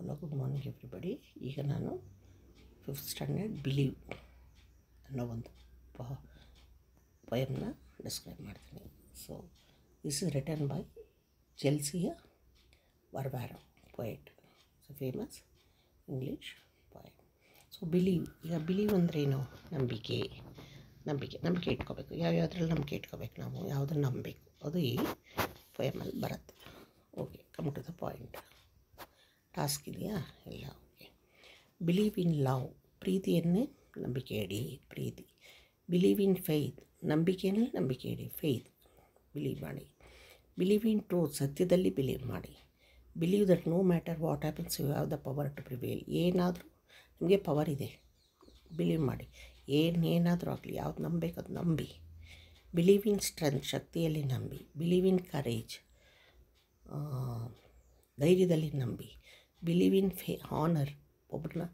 Hello good morning everybody. ಈಗ ನಾನು 5th standard believe ಅನ್ನೋ ಒಂದು ಪೊಯಮ್ನ ಡಿಸ್ಕ್ರೈಬ್ ಮಾಡ್ತೀನಿ. So this is written by Chelsea Barbaro poet. So famous English poet. So believe, ಈಗ believe ಅಂದ್ರೇನು? ನಂಬಿಕೆ ಇಟ್ಕೋಬೇಕು. ಯಾವ್ಯಾವ್ದ್ರಲ್ಲಿ ನಂಬಿಕೆ ಇಟ್ಕೋಬೇಕು, ನಾವು ಯಾವುದನ್ನು ನಂಬಬೇಕು, ಅದು ಈ ಪೊಯಮಲ್ಲಿ ಬರುತ್ತೆ. Okay, come to the point. Task ಇದೆಯಾ? ಇಲ್ಲ. ಓಕೆ. ಬಿಲೀವ್ ಇನ್ ಲವ್, ಪ್ರೀತಿಯನ್ನೇ ನಂಬಿಕೆ ಇಡಿ, ಪ್ರೀತಿ. ಬಿಲೀವ್ ಇನ್ ಫೇತ್, ನಂಬಿಕೆಯನ್ನೇ ನಂಬಿಕೆ ಇಡಿ, ಫೇತ್ ಬಿಲೀವ್ ಮಾಡಿ. ಬಿಲೀವ್ ಇನ್ ಟ್ರೂತ್, ಸತ್ಯದಲ್ಲಿ ಬಿಲೀವ್ ಮಾಡಿ. Believe that no matter what happens you have the power to prevail, ಏನಾದರೂ ನಿಮಗೆ ಪವರ್ ಇದೆ, ಬಿಲೀವ್ ಮಾಡಿ. ಏನಾದರೂ ಆಗಲಿ, ಯಾವ್ದು ನಂಬಬೇಕು ಅದು ನಂಬಿ. ಬಿಲೀವ್ ಇನ್ ಸ್ಟ್ರೆಂತ್, ಶಕ್ತಿಯಲ್ಲಿ ನಂಬಿ. ಬಿಲೀವ್ ಇನ್ ಕರೇಜ್, ಧೈರ್ಯದಲ್ಲಿ ನಂಬಿ. ಬಿಲೀವ್ ಇನ್ ಹಾನರ್, ಒಬ್ಬರನ್ನ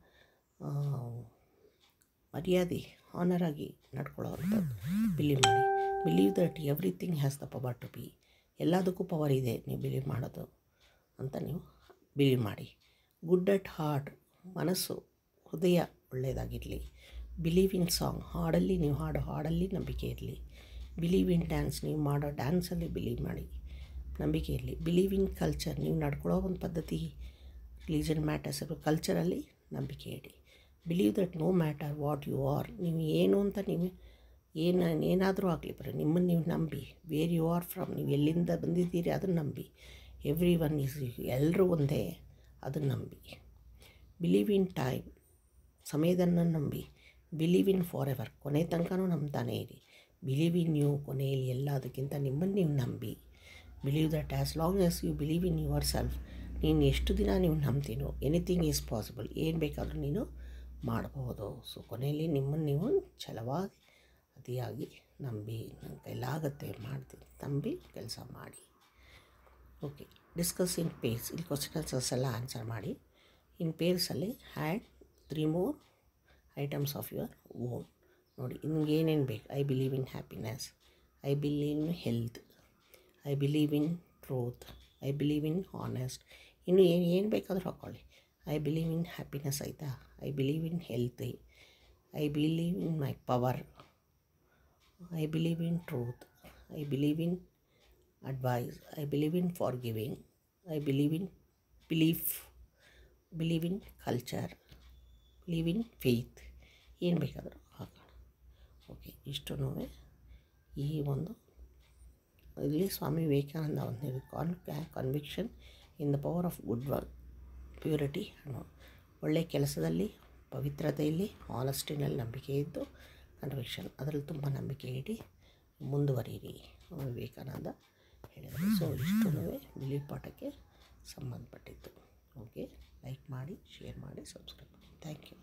ಮರ್ಯಾದೆ ಹಾನರ್ ಆಗಿ ನಡ್ಕೊಳ್ಳೋವಂಥದ್ದು ಬಿಲೀವ್ ಮಾಡಿ. Believe that everything has the power to be, ಎಲ್ಲದಕ್ಕೂ ಪವರ್ ಇದೆ ನೀವು ಬಿಲೀವ್ ಮಾಡೋದು ಅಂತ ನೀವು ಬಿಲೀವ್ ಮಾಡಿ. ಗುಡ್ ಅಟ್ ಹಾರ್ಟ್, ಮನಸ್ಸು ಹೃದಯ ಒಳ್ಳೆಯದಾಗಿರಲಿ. ಬಿಲೀವ್ ಇನ್ ಸಾಂಗ್, ಹಾಡಲ್ಲಿ ನೀವು ಹಾಡಲ್ಲಿ ನಂಬಿಕೆ ಇರಲಿ. ಬಿಲೀವ್ ಇನ್ ಡ್ಯಾನ್ಸ್, ನೀವು ಮಾಡೋ ಡ್ಯಾನ್ಸಲ್ಲಿ ಬಿಲೀವ್ ಮಾಡಿ, ನಂಬಿಕೆ ಇರಲಿ. ಬಿಲೀವ್ ಇನ್ ಕಲ್ಚರ್, ನೀವು ನಡ್ಕೊಳ್ಳೋ ಒಂದು ಪದ್ಧತಿ, ರಿಲಿಜನ್ ಮ್ಯಾಟರ್ಸ್, ಕಲ್ಚರಲ್ಲಿ ನಂಬಿಕೆ ಇಡಿ. Believe that no matter what you are, ನೀವು ಏನು ಅಂತ ನೀವು ಏನಾದರೂ ಆಗಲಿ ಬರೀ ನಿಮ್ಮನ್ನು ನೀವು ನಂಬಿ. ವೇರ್ ಯು ಆರ್ ಫ್ರಮ್, ನೀವು ಎಲ್ಲಿಂದ ಬಂದಿದ್ದೀರಿ ಅದನ್ನು ನಂಬಿ. ಎವ್ರಿ ಒನ್ ಈಸ್, ಎಲ್ಲರೂ ಒಂದೇ, ಅದನ್ನು ನಂಬಿ. ಬಿಲೀವ್ ಇನ್ ಟೈಮ್, ಸಮಯದನ್ನು ನಂಬಿ. ಬಿಲೀವ್ ಇನ್ ಫಾರ್ ಎವರ್, ಕೊನೆ ತನಕನೂ ನಂಬ್ತಾನೆ ಇರಿ. ಬಿಲೀವ್ ಇನ್ ಯು, ಕೊನೆಯಲ್ಲಿ ಎಲ್ಲದಕ್ಕಿಂತ ನಿಮ್ಮನ್ನು ನೀವು ನಂಬಿ. Believe that as long as you believe in yourself, ನೀನು ಎಷ್ಟು ದಿನ ನೀವು ನಂಬ್ತೀನೋ ಎನಿಥಿಂಗ್ ಈಸ್ ಪಾಸಿಬಲ್, ಏನು ಬೇಕಾದರೂ ನೀನು ಮಾಡಬಹುದು. ಸೊ ಕೊನೆಯಲ್ಲಿ ನಿಮ್ಮನ್ನು ನೀವು ಛಲವಾಗಿ ಅತಿಯಾಗಿ ನಂಬಿ, ನನ್ನ ಕೈಲಾಗತ್ತೆ ಮಾಡ್ತೀನಿ ನಂಬಿ ಕೆಲಸ ಮಾಡಿ. ಓಕೆ, ಡಿಸ್ಕಸ್ ಇನ್ ಪೇರ್ಸ್, ಇಲ್ಲಿ ಕ್ವಶನ್ ಆನ್ಸರ್ಸ್ ಎಲ್ಲ ಆನ್ಸರ್ ಮಾಡಿ. ಇನ್ ಪೇರ್ಸಲ್ಲಿ had 3 more items of your own. ನೋಡಿ ನಿಮ್ಗೆ ಏನೇನು ಬೇಕು. I believe in happiness, I believe in health, I believe in truth, I believe in honest. ಇನ್ನು ಏನು ಬೇಕಾದರೂ ಹಾಕ್ಕೊಳ್ಳಿ. ಐ ಬಿಲೀವ್ ಇನ್ ಹ್ಯಾಪಿನೆಸ್ ಆಯಿತಾ, I believe in health, I believe in my power, I believe in truth, I believe in advice, I believe in for giving, I believe in believe in culture, believe in faith, ಏನು ಬೇಕಾದರೂ ಹಾಕೋಣ. Okay, ಇಷ್ಟೂ ಈ ಒಂದು ಇಲ್ಲಿ ಸ್ವಾಮಿ ವಿವೇಕಾನಂದ ಒಂದು conviction in the power of good work, purity ಅನ್ನೋ ಒಳ್ಳೆಯ ಕೆಲಸದಲ್ಲಿ, ಪವಿತ್ರತೆಯಲ್ಲಿ, ಆನೆಸ್ಟಿನಲ್ಲಿ ನಂಬಿಕೆ ಇದ್ದು, ಕನ್ವಿಕ್ಷನ್ ಅದರಲ್ಲಿ ತುಂಬ ನಂಬಿಕೆ ಇಡಿ, ಮುಂದುವರಿಯಿರಿ ವಿವೇಕಾನಂದ ಹೇಳಿದರು. ಸೊ ಇಷ್ಟೂ ಬಿಲೀವ್ ಪಾಠಕ್ಕೆ ಸಂಬಂಧಪಟ್ಟಿತ್ತು. ಓಕೆ, ಲೈಕ್ ಮಾಡಿ, ಶೇರ್ ಮಾಡಿ, ಸಬ್ಸ್ಕ್ರೈಬ್ ಮಾಡಿ. Thank you.